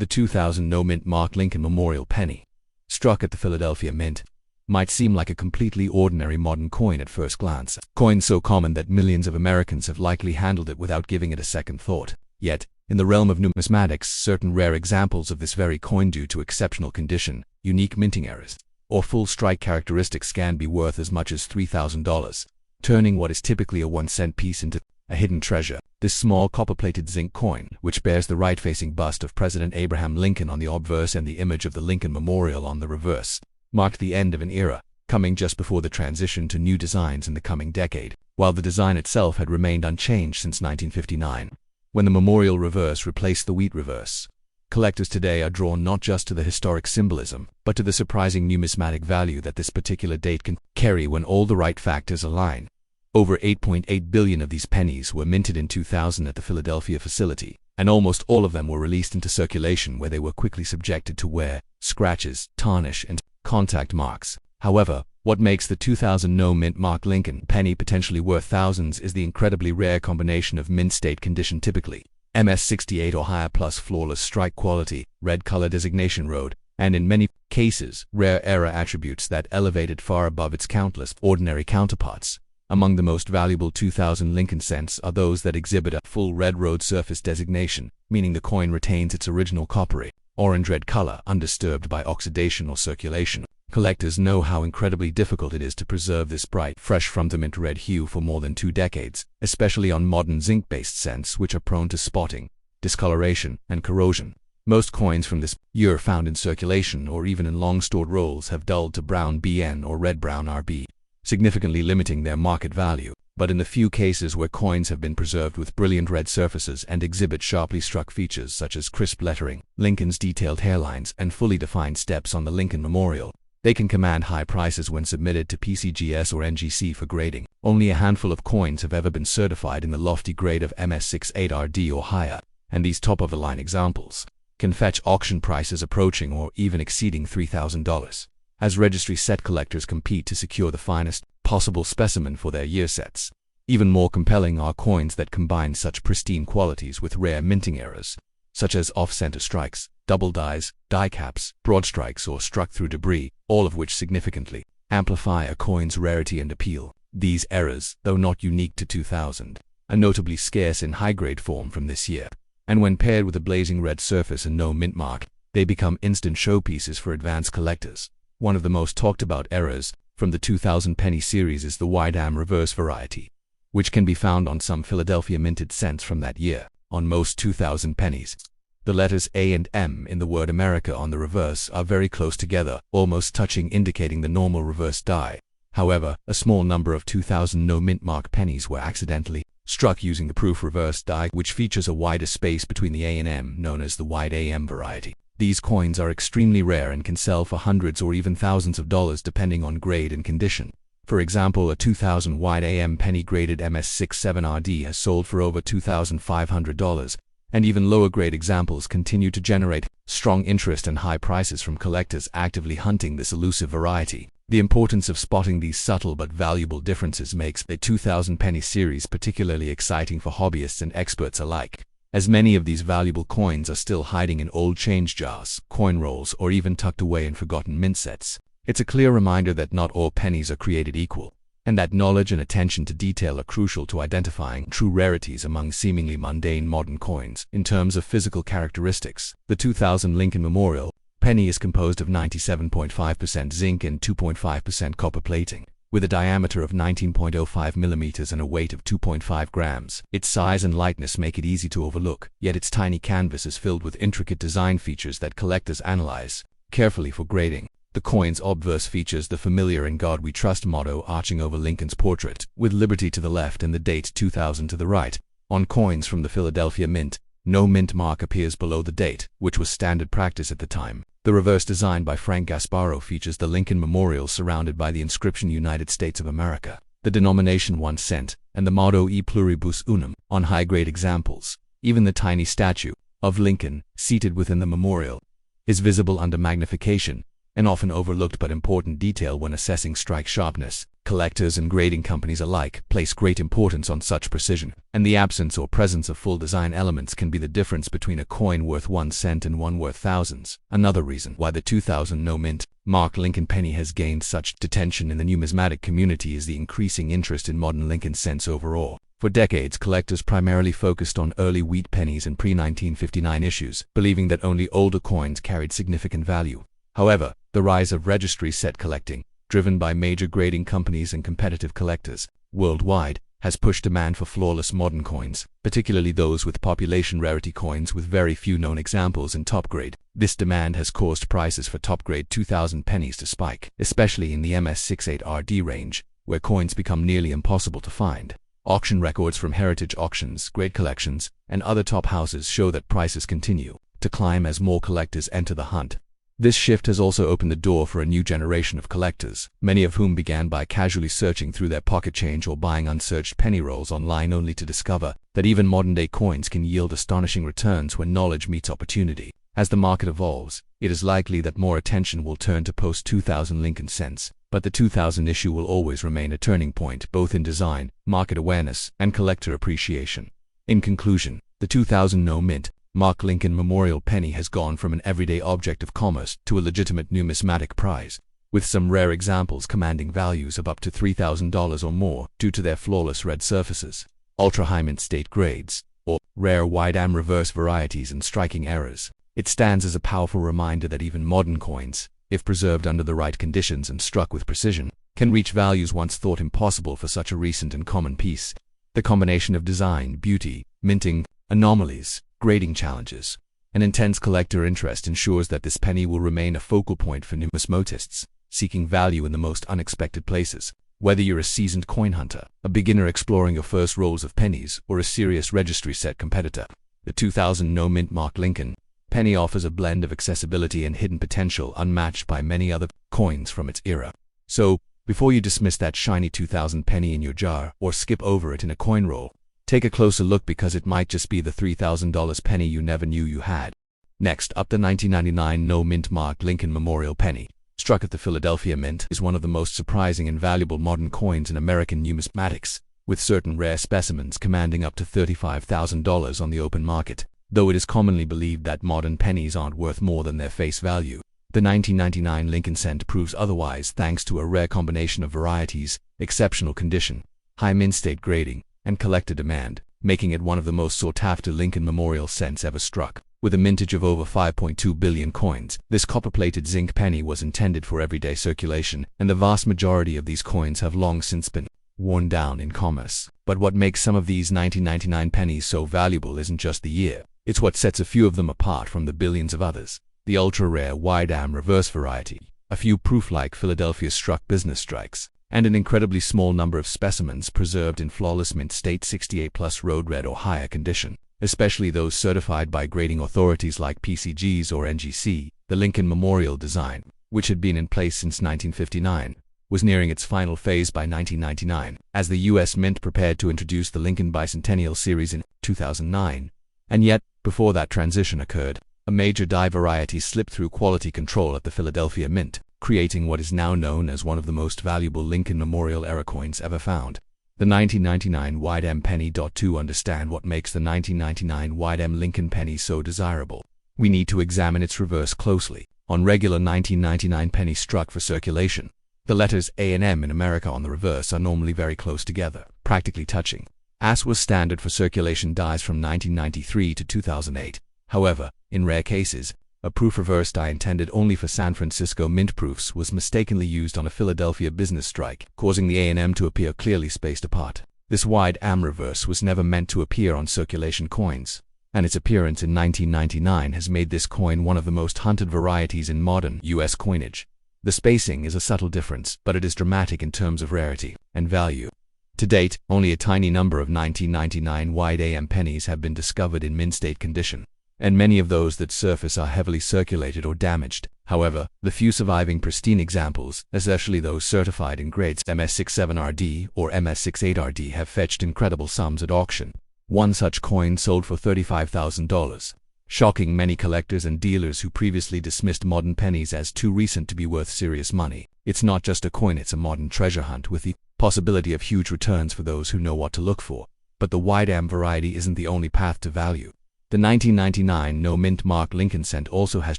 The 2000 no-mint mark Lincoln Memorial penny, struck at the Philadelphia Mint, might seem like a completely ordinary modern coin at first glance. A coin so common that millions of Americans have likely handled it without giving it a second thought. Yet, in the realm of numismatics, certain rare examples of this very coin due to exceptional condition, unique minting errors, or full strike characteristics can be worth as much as $3,000, turning what is typically a 1-cent piece into a hidden treasure. This small copper-plated zinc coin, which bears the right-facing bust of President Abraham Lincoln on the obverse and the image of the Lincoln Memorial on the reverse, marked the end of an era, coming just before the transition to new designs in the coming decade, while the design itself had remained unchanged since 1959, when the memorial reverse replaced the wheat reverse. Collectors today are drawn not just to the historic symbolism, but to the surprising numismatic value that this particular date can carry when all the right factors align. Over 8.8 billion of these pennies were minted in 2000 at the Philadelphia facility, and almost all of them were released into circulation where they were quickly subjected to wear, scratches, tarnish, and contact marks. However, what makes the 2000 no-mint mark Lincoln penny potentially worth thousands is the incredibly rare combination of mint state condition, typically MS68 or higher, plus flawless strike quality, red color designation road, and in many cases, rare era attributes that elevate it far above its countless ordinary counterparts. Among the most valuable 2000 Lincoln cents are those that exhibit a full red road surface designation, meaning the coin retains its original coppery, orange-red color undisturbed by oxidation or circulation. Collectors know how incredibly difficult it is to preserve this bright, fresh from the mint red hue for more than 2 decades, especially on modern zinc-based cents which are prone to spotting, discoloration, and corrosion. Most coins from this year found in circulation or even in long-stored rolls have dulled to brown BN or red-brown RB, significantly limiting their market value. But in the few cases where coins have been preserved with brilliant red surfaces and exhibit sharply struck features such as crisp lettering, Lincoln's detailed hairlines, and fully defined steps on the Lincoln Memorial, they can command high prices when submitted to PCGS or NGC for grading. Only a handful of coins have ever been certified in the lofty grade of MS68RD or higher, and these top-of-the-line examples can fetch auction prices approaching or even exceeding $3,000. As registry set collectors compete to secure the finest possible specimen for their year sets. Even more compelling are coins that combine such pristine qualities with rare minting errors, such as off-center strikes, double dies, die caps, broad strikes, or struck through debris, all of which significantly amplify a coin's rarity and appeal. These errors, though not unique to 2000, are notably scarce in high-grade form from this year, and when paired with a blazing red surface and no mint mark, they become instant showpieces for advanced collectors. One of the most talked about errors from the 2000 penny series is the wide-am reverse variety, which can be found on some Philadelphia minted cents from that year. On most 2000 pennies, the letters A and M in the word America on the reverse are very close together, almost touching, indicating the normal reverse die. However, a small number of 2000 no-mint mark pennies were accidentally struck using the proof reverse die, which features a wider space between the A and M, known as the wide AM variety. These coins are extremely rare and can sell for hundreds or even thousands of dollars depending on grade and condition. For example, a 2000 wide AM penny graded MS67RD has sold for over $2,500, and even lower grade examples continue to generate strong interest and high prices from collectors actively hunting this elusive variety. The importance of spotting these subtle but valuable differences makes the 2000 penny series particularly exciting for hobbyists and experts alike, as many of these valuable coins are still hiding in old change jars, coin rolls, or even tucked away in forgotten mint sets. It's a clear reminder that not all pennies are created equal, and that knowledge and attention to detail are crucial to identifying true rarities among seemingly mundane modern coins. In terms of physical characteristics, the 2000 Lincoln Memorial penny is composed of 97.5% zinc and 2.5% copper plating, with a diameter of 19.05 millimeters and a weight of 2.5 grams. Its size and lightness make it easy to overlook, yet its tiny canvas is filled with intricate design features that collectors analyze carefully for grading. The coin's obverse features the familiar "In God We Trust" motto arching over Lincoln's portrait, with liberty to the left and the date 2000 to the right. On coins from the Philadelphia Mint, no mint mark appears below the date, which was standard practice at the time. The reverse, designed by Frank Gasparo, features the Lincoln Memorial surrounded by the inscription United States of America, the denomination 1 cent, and the motto E pluribus unum. On high-grade examples, even the tiny statue of Lincoln, seated within the memorial, is visible under magnification, an often overlooked but important detail when assessing strike sharpness. Collectors and grading companies alike place great importance on such precision, and the absence or presence of full design elements can be the difference between a coin worth 1 cent and one worth thousands. Another reason why the 2000 no mint Mark Lincoln penny has gained such attention in the numismatic community is the increasing interest in modern Lincoln cents overall. For decades, collectors primarily focused on early wheat pennies and pre-1959 issues, believing that only older coins carried significant value. However, the rise of registry set collecting, driven by major grading companies and competitive collectors worldwide, has pushed demand for flawless modern coins, particularly those with population rarity coins with very few known examples in top grade. This demand has caused prices for top grade 2000 pennies to spike, especially in the MS68RD range, where coins become nearly impossible to find. Auction records from heritage auctions, grade collections, and other top houses show that prices continue to climb as more collectors enter the hunt. This shift has also opened the door for a new generation of collectors, many of whom began by casually searching through their pocket change or buying unsearched penny rolls online only to discover that even modern-day coins can yield astonishing returns when knowledge meets opportunity. As the market evolves, it is likely that more attention will turn to post-2000 Lincoln cents, but the 2000 issue will always remain a turning point both in design, market awareness, and collector appreciation. In conclusion, the 2000 no mint Mark Lincoln Memorial Penny has gone from an everyday object of commerce to a legitimate numismatic prize, with some rare examples commanding values of up to $3,000 or more due to their flawless red surfaces, ultra-high mint state grades, or rare wide-am reverse varieties and striking errors. It stands as a powerful reminder that even modern coins, if preserved under the right conditions and struck with precision, can reach values once thought impossible for such a recent and common piece. The combination of design, beauty, minting, anomalies, grading challenges, and intense collector interest ensures that this penny will remain a focal point for numismatists seeking value in the most unexpected places. Whether you're a seasoned coin hunter, a beginner exploring your first rolls of pennies, or a serious registry set competitor, the 2000 no mint Mark Lincoln penny offers a blend of accessibility and hidden potential unmatched by many other coins from its era. So, before you dismiss that shiny 2000 penny in your jar or skip over it in a coin roll, take a closer look, because it might just be the $3,000 penny you never knew you had. Next up, the 1999 no mint Mark Lincoln Memorial Penny, struck at the Philadelphia Mint, is one of the most surprising and valuable modern coins in American numismatics, with certain rare specimens commanding up to $35,000 on the open market. Though it is commonly believed that modern pennies aren't worth more than their face value, the 1999 Lincoln cent proves otherwise thanks to a rare combination of varieties, exceptional condition, high mint state grading, and collector demand, making it one of the most sought-after Lincoln Memorial cents ever struck. With a mintage of over 5.2 billion coins, this copper-plated zinc penny was intended for everyday circulation, and the vast majority of these coins have long since been worn down in commerce. But what makes some of these 1999 pennies so valuable isn't just the year, it's what sets a few of them apart from the billions of others. The ultra-rare wide-am reverse variety, a few proof-like Philadelphia struck business strikes, and an incredibly small number of specimens preserved in flawless mint state 68 plus road red or higher condition, especially those certified by grading authorities like PCGs or NGC. The Lincoln Memorial design, which had been in place since 1959, was nearing its final phase by 1999, as the U.S. Mint prepared to introduce the Lincoln Bicentennial Series in 2009. And yet, before that transition occurred, a major die variety slipped through quality control at the Philadelphia Mint, creating what is now known as one of the most valuable Lincoln Memorial era coins ever found. The 1999 wide-am penny. To understand what makes the 1999 wide-am Lincoln penny so desirable, we need to examine its reverse closely. On regular 1999 pennies struck for circulation, the letters A and M in America on the reverse are normally very close together, practically touching, as was standard for circulation dies from 1993 to 2008. However, in rare cases, a proof reverse die intended only for San Francisco mint proofs was mistakenly used on a Philadelphia business strike, causing the A and M to appear clearly spaced apart. This wide-am reverse was never meant to appear on circulation coins, and its appearance in 1999 has made this coin one of the most hunted varieties in modern U.S. coinage. The spacing is a subtle difference, but it is dramatic in terms of rarity and value. To date, only a tiny number of 1999 wide-am pennies have been discovered in mint state condition, and many of those that surface are heavily circulated or damaged. However, the few surviving pristine examples, especially those certified in grades MS67RD or MS68RD, have fetched incredible sums at auction. One such coin sold for $35,000, shocking many collectors and dealers who previously dismissed modern pennies as too recent to be worth serious money. It's not just a coin, it's a modern treasure hunt with the possibility of huge returns for those who know what to look for. But the wide-am variety isn't the only path to value. The 1999 no-mint mark Lincoln cent also has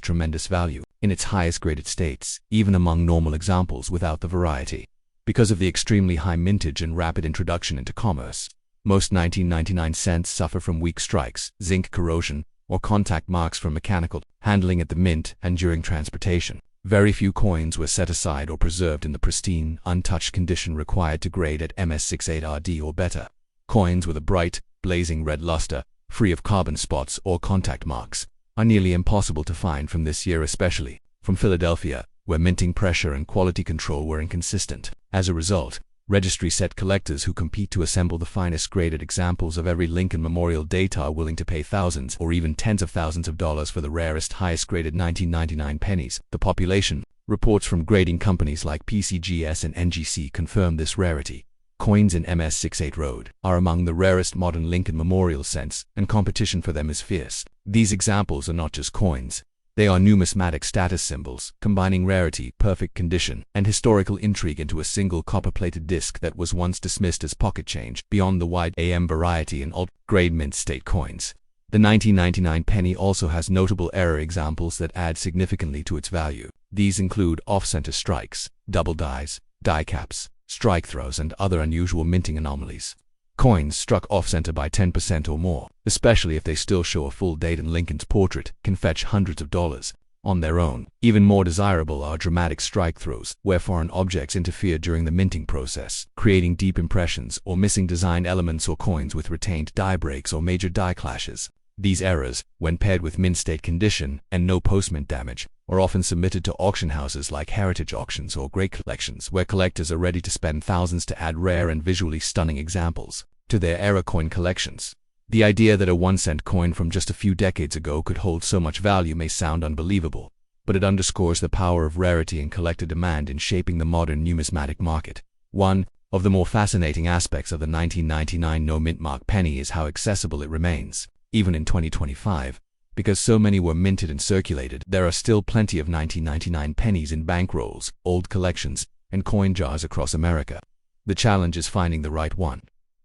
tremendous value in its highest graded states, even among normal examples without the variety. Because of the extremely high mintage and rapid introduction into commerce, most 1999 cents suffer from weak strikes, zinc corrosion, or contact marks from mechanical handling at the mint and during transportation. Very few coins were set aside or preserved in the pristine, untouched condition required to grade at MS68RD or better. Coins with a bright, blazing red luster, free of carbon spots or contact marks, are nearly impossible to find from this year, especially from Philadelphia, where minting pressure and quality control were inconsistent. As a result, registry set collectors who compete to assemble the finest graded examples of every Lincoln Memorial date are willing to pay thousands or even tens of thousands of dollars for the rarest, highest graded 1999 pennies. The population, reports from grading companies like PCGS and NGC confirm this rarity. Coins in MS68 Road are among the rarest modern Lincoln Memorial cents, and competition for them is fierce. These examples are not just coins. They are numismatic status symbols, combining rarity, perfect condition, and historical intrigue into a single copper-plated disc that was once dismissed as pocket change. Beyond the wide AM variety in alt-grade mint state coins, the 1999 penny also has notable error examples that add significantly to its value. These include off-center strikes, double dies, die caps, strike throws, and other unusual minting anomalies. Coins struck off-center by 10% or more, especially if they still show a full date and Lincoln's portrait, can fetch hundreds of dollars on their own. Even more desirable are dramatic strike throws, where foreign objects interfere during the minting process, creating deep impressions, or missing design elements or coins with retained die breaks or major die clashes. These errors, when paired with mint state condition and no post-mint damage, are often submitted to auction houses like heritage auctions or great collections, where collectors are ready to spend thousands to add rare and visually stunning examples to their era coin collections. The idea that a 1-cent coin from just a few decades ago could hold so much value may sound unbelievable, but it underscores the power of rarity and collector demand in shaping the modern numismatic market. One of the more fascinating aspects of the 1999 no-mint mark penny is how accessible it remains. Even in 2025, because so many were minted and circulated, there are still plenty of 1999 pennies in bankrolls, old collections, and coin jars across America. The challenge is finding the right one.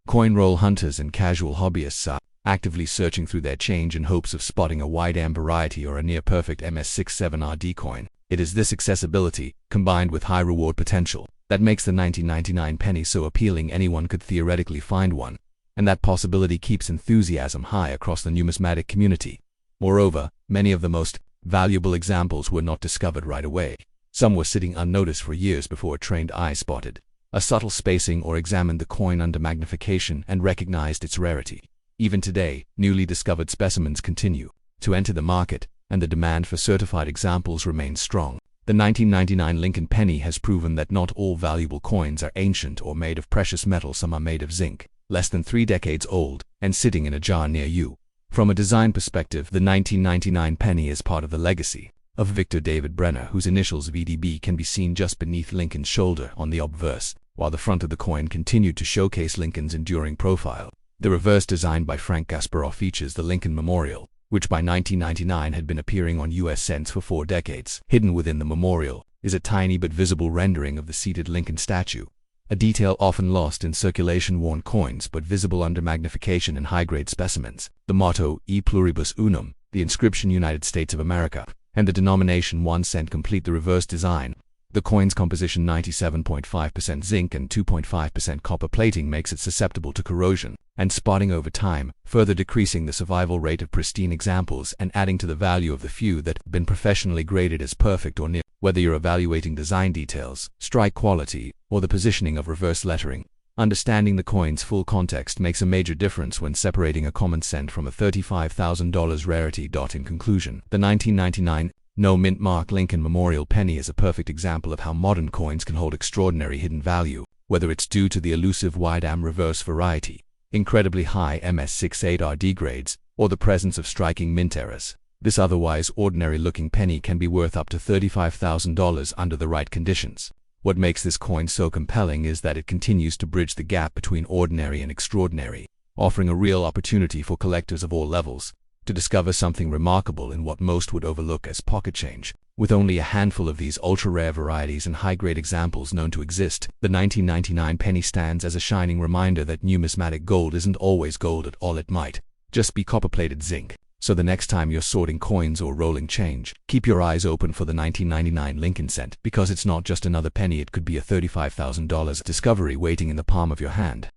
Coin roll hunters and casual hobbyists are actively searching through their change in hopes of spotting a wide-am variety or a near-perfect MS67RD coin. It is this accessibility, combined with high reward potential, that makes the 1999 penny so appealing. Anyone could theoretically find one, and that possibility keeps enthusiasm high across the numismatic community. Moreover, many of the most valuable examples were not discovered right away. Some were sitting unnoticed for years before a trained eye spotted a subtle spacing or examined the coin under magnification and recognized its rarity. Even today, newly discovered specimens continue to enter the market, and the demand for certified examples remains strong. The 1999 Lincoln penny has proven that not all valuable coins are ancient or made of precious metal. Some are made of zinc, less than 3 decades old, and sitting in a jar near you. From a design perspective, the 1999 penny is part of the legacy of Victor David Brenner, whose initials VDB can be seen just beneath Lincoln's shoulder on the obverse, while the front of the coin continued to showcase Lincoln's enduring profile. The reverse, designed by Frank Gasparoff, features the Lincoln Memorial, which by 1999 had been appearing on US cents for 4 decades. Hidden within the memorial is a tiny but visible rendering of the seated Lincoln statue, a detail often lost in circulation-worn coins but visible under magnification in high-grade specimens. The motto, E pluribus unum, the inscription United States of America, and the denomination 1 cent complete the reverse design. The coin's composition, 97.5% zinc and 2.5% copper plating, makes it susceptible to corrosion and spotting over time, further decreasing the survival rate of pristine examples and adding to the value of the few that have been professionally graded as perfect or near. Whether you're evaluating design details, strike quality, or the positioning of reverse lettering, understanding the coin's full context makes a major difference when separating a common cent from a $35,000 rarity. In conclusion, the 1999 no-mint mark Lincoln Memorial penny is a perfect example of how modern coins can hold extraordinary hidden value, whether it's due to the elusive wide-am reverse variety, incredibly high MS68RD grades, or the presence of striking mint errors. This otherwise ordinary-looking penny can be worth up to $35,000 under the right conditions. What makes this coin so compelling is that it continues to bridge the gap between ordinary and extraordinary, offering a real opportunity for collectors of all levels to discover something remarkable in what most would overlook as pocket change. With only a handful of these ultra-rare varieties and high-grade examples known to exist, the 1999 penny stands as a shining reminder that numismatic gold isn't always gold at all. It might just be copper-plated zinc. So the next time you're sorting coins or rolling change, keep your eyes open for the 1999 Lincoln cent, because it's not just another penny, it could be a $35,000 discovery waiting in the palm of your hand.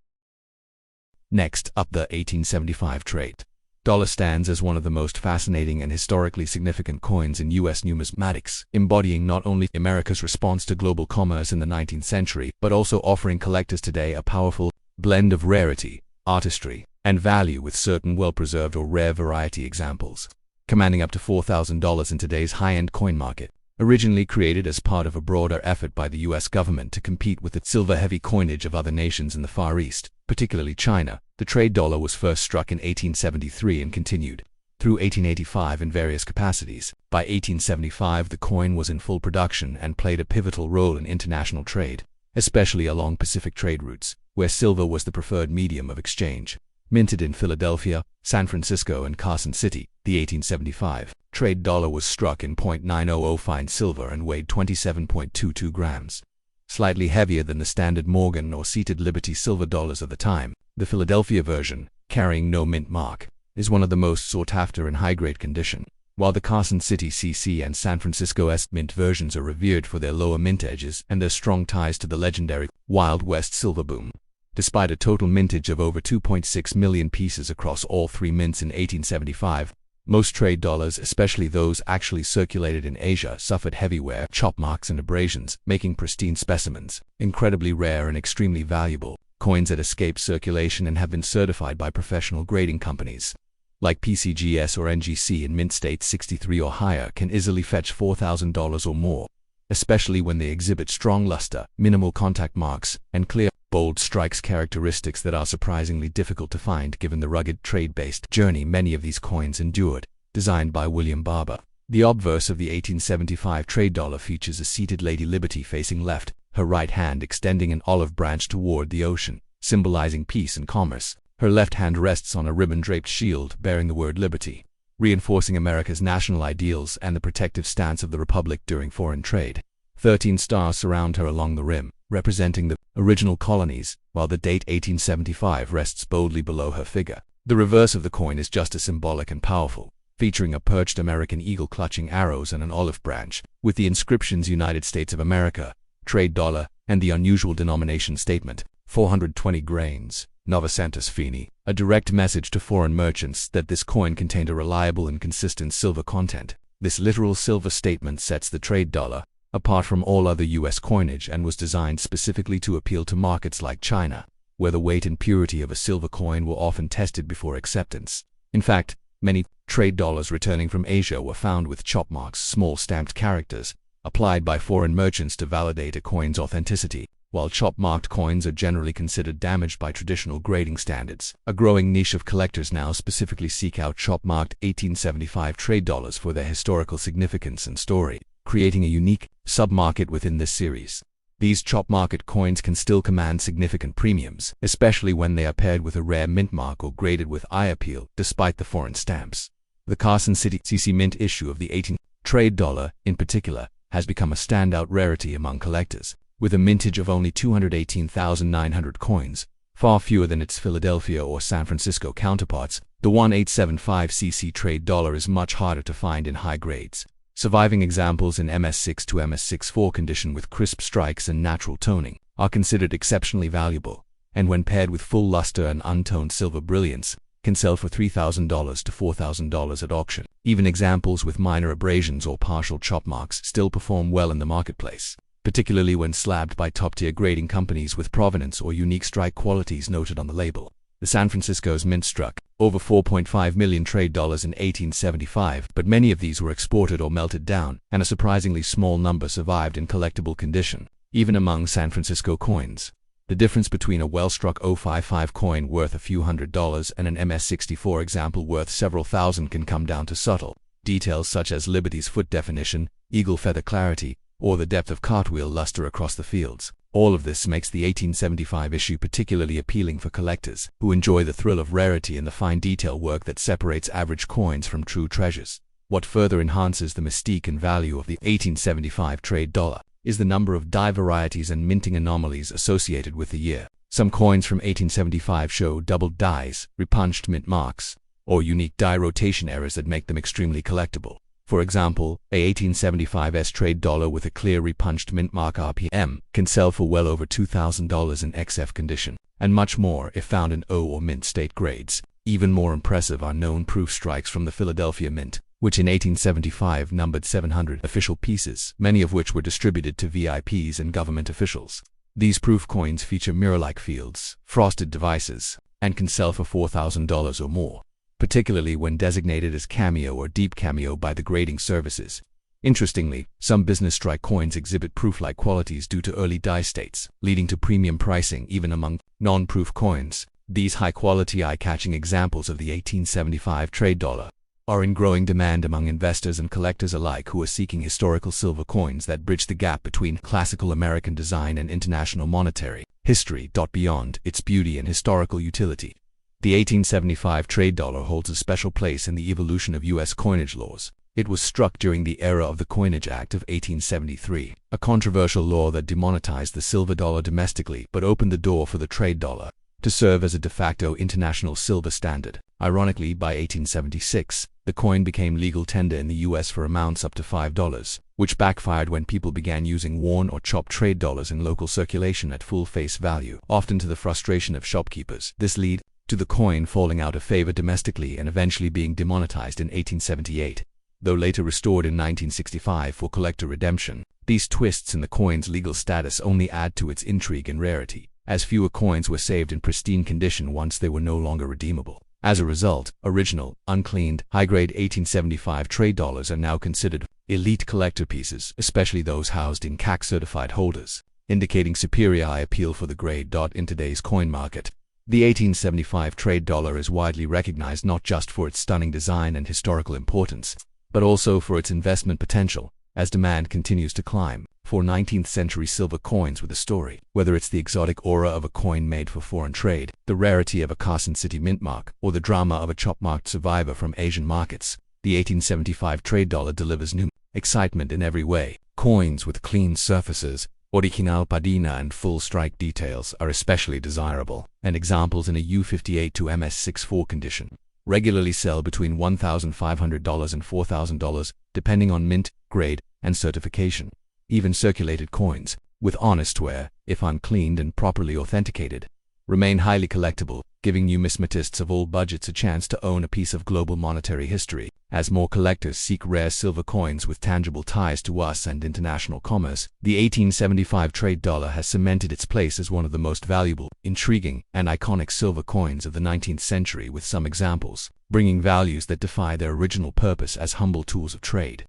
Next up, the 1875 trade dollar stands as one of the most fascinating and historically significant coins in U.S. numismatics, embodying not only America's response to global commerce in the 19th century, but also offering collectors today a powerful blend of rarity, artistry, and value, with certain well-preserved or rare variety examples commanding up to $4,000 in today's high-end coin market. Originally created as part of a broader effort by the U.S. government to compete with the silver-heavy coinage of other nations in the Far East, particularly China, the trade dollar was first struck in 1873 and continued through 1885 in various capacities. By 1875, the coin was in full production and played a pivotal role in international trade, especially along Pacific trade routes, where silver was the preferred medium of exchange. Minted in Philadelphia, San Francisco, and Carson City, the 1875 trade dollar was struck in .900 fine silver and weighed 27.22 grams. Slightly heavier than the standard Morgan or seated Liberty silver dollars of the time, the Philadelphia version, carrying no mint mark, is one of the most sought after in high-grade condition, while the Carson City CC and San Francisco S mint versions are revered for their lower mint edges and their strong ties to the legendary Wild West silver boom. Despite a total mintage of over 2.6 million pieces across all three mints in 1875, most trade dollars, especially those actually circulated in Asia, suffered heavy wear, chop marks, and abrasions, making pristine specimens incredibly rare and extremely valuable. Coins that escape circulation and have been certified by professional grading companies like PCGS or NGC in mint state 63 or higher can easily fetch $4,000 or more, especially when they exhibit strong luster, minimal contact marks, and clear, bold strikes, characteristics that are surprisingly difficult to find given the rugged trade-based journey many of these coins endured. Designed by William Barber, the obverse of the 1875 trade dollar features a seated Lady Liberty facing left, her right hand extending an olive branch toward the ocean, symbolizing peace and commerce. Her left hand rests on a ribbon-draped shield bearing the word Liberty, reinforcing America's national ideals and the protective stance of the Republic during foreign trade. 13 stars surround her along the rim, representing the original colonies, while the date 1875 rests boldly below her figure. The reverse of the coin is just as symbolic and powerful, featuring a perched American eagle clutching arrows and an olive branch, with the inscriptions United States of America, trade dollar, and the unusual denomination statement, 420 grains, Novacentus Fini, a direct message to foreign merchants that this coin contained a reliable and consistent silver content. This literal silver statement sets the trade dollar apart from all other U.S. coinage and was designed specifically to appeal to markets like China, where the weight and purity of a silver coin were often tested before acceptance. In fact, many trade dollars returning from Asia were found with chop marks, small stamped characters, applied by foreign merchants to validate a coin's authenticity. While chop-marked coins are generally considered damaged by traditional grading standards, a growing niche of collectors now specifically seek out chop-marked 1875 trade dollars for their historical significance and story, creating a unique sub-market within this series. These chop-marked coins can still command significant premiums, especially when they are paired with a rare mint mark or graded with eye appeal, despite the foreign stamps. The Carson City CC mint issue of the 18 trade dollar, in particular, has become a standout rarity among collectors. With a mintage of only 218,900 coins, far fewer than its Philadelphia or San Francisco counterparts, the 1875cc trade dollar is much harder to find in high grades. Surviving examples in MS6 to MS64 condition with crisp strikes and natural toning are considered exceptionally valuable, and when paired with full luster and untoned silver brilliance, can sell for $3,000 to $4,000 at auction. Even examples with minor abrasions or partial chop marks still perform well in the marketplace, particularly when slabbed by top-tier grading companies with provenance or unique strike qualities noted on the label. The San Francisco's mint struck over 4.5 million trade dollars in 1875, but many of these were exported or melted down, and a surprisingly small number survived in collectible condition. Even among San Francisco coins, the difference between a well-struck 055 coin worth a few $100s and an MS64 example worth several thousand can come down to subtle details such as Liberty's foot definition, eagle feather clarity, or the depth of cartwheel luster across the fields. All of this makes the 1875 issue particularly appealing for collectors who enjoy the thrill of rarity and the fine detail work that separates average coins from true treasures. What further enhances the mystique and value of the 1875 trade dollar is the number of die varieties and minting anomalies associated with the year. Some coins from 1875 show doubled dies, repunched mint marks, or unique die rotation errors that make them extremely collectible. For example, a 1875's trade dollar with a clear repunched mint mark RPM can sell for well over $2,000 in XF condition, and much more if found in O or mint state grades. Even more impressive are known proof strikes from the Philadelphia Mint, which in 1875 numbered 700 official pieces, many of which were distributed to VIPs and government officials. These proof coins feature mirror-like fields, frosted devices, and can sell for $4,000 or more, particularly when designated as cameo or deep cameo by the grading services. Interestingly, some business strike coins exhibit proof-like qualities due to early die states, leading to premium pricing even among non-proof coins. These high-quality, eye-catching examples of the 1875 trade dollar are in growing demand among investors and collectors alike who are seeking historical silver coins that bridge the gap between classical American design and international monetary history. Beyond its beauty and historical utility, the 1875 trade dollar holds a special place in the evolution of U.S. coinage laws. It was struck during the era of the Coinage Act of 1873, a controversial law that demonetized the silver dollar domestically but opened the door for the trade dollar to serve as a de facto international silver standard. Ironically, by 1876, the coin became legal tender in the U.S. for amounts up to $5, which backfired when people began using worn or chopped trade dollars in local circulation at full face value, often to the frustration of shopkeepers. This led to the coin falling out of favor domestically and eventually being demonetized in 1878, though later restored in 1965 for collector redemption. These twists in the coin's legal status only add to its intrigue and rarity, as fewer coins were saved in pristine condition once they were no longer redeemable. As a result, original, uncleaned, high-grade 1875 trade dollars are now considered elite collector pieces, especially those housed in CAC-certified holders, indicating superior eye appeal for the grade. In today's coin market, the 1875 trade dollar is widely recognized not just for its stunning design and historical importance, but also for its investment potential, as demand continues to climb for 19th-century silver coins with a story. Whether it's the exotic aura of a coin made for foreign trade, the rarity of a Carson City mint mark, or the drama of a chop-marked survivor from Asian markets, the 1875 trade dollar delivers new excitement in every way. Coins with clean surfaces, original patina and full strike details are especially desirable, and examples in a U58 to MS64 condition regularly sell between $1,500 and $4,000, depending on mint, grade, and certification. Even circulated coins, with honest wear, if uncleaned and properly authenticated, remain highly collectible, giving numismatists of all budgets a chance to own a piece of global monetary history. As more collectors seek rare silver coins with tangible ties to us and international commerce, the 1875 trade dollar has cemented its place as one of the most valuable, intriguing, and iconic silver coins of the 19th century, with some examples bringing values that defy their original purpose as humble tools of trade.